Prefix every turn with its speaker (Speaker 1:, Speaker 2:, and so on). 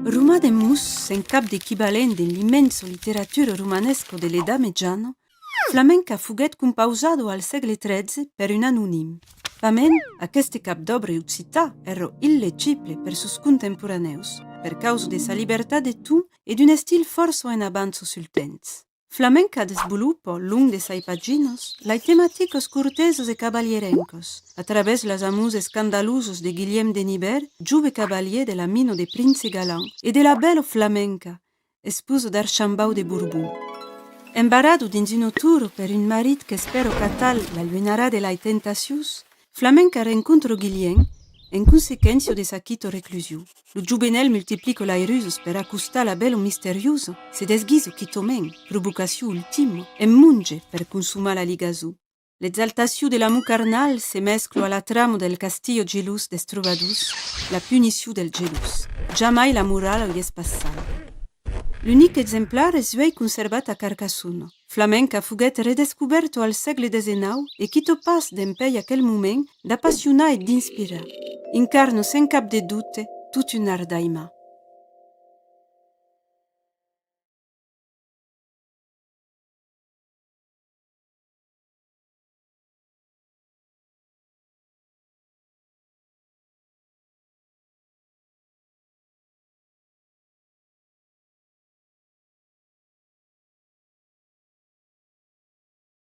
Speaker 1: Roma de Mus, en cap d'equivalent de l'immenso literatura romanesco dell'età mediana, flamenca fuguet compausado al segle XIII per un anonim. Pamen, aquest cap d'obra occità ero illegible per sus contemporaneus, per causa de sa libertà de tu e d'un stil forso en avanzo sul temps. Flamenca desvolupò, lung de sai paginos, lai tematicos curtesos e cabalierencos, a través las amuses scandalusos de Guillem de Niber, giuve cavalier de la mino de Prince Galant, e de la bello flamenca, esposo d'Archambau de Bourbon. Embarrado dins un autour per un marit que spero catal la luenarà de lai tentacius, flamenca rencontro Guillem, en consequencio de sa quito reclusio. Lo juvenel multiplico lai rusos per accustar la bello misterioso, se desghiso quitomen, provocació ultimo, e munge per consumar la ligazu. L'exaltació de l'amour carnal se mesclo a la tramo del castillo gelus des trovadus, la punició del gelus. Jamais la moral ho es passada. L'unic exemplar es uei conservat a Carcassonne. Flamenca fuguet redescoberto al segle XIX e quito pas d'empei aquel moment d'appassionar e d'inspirar. Incarno sen cap de dute tot un art d'aimar.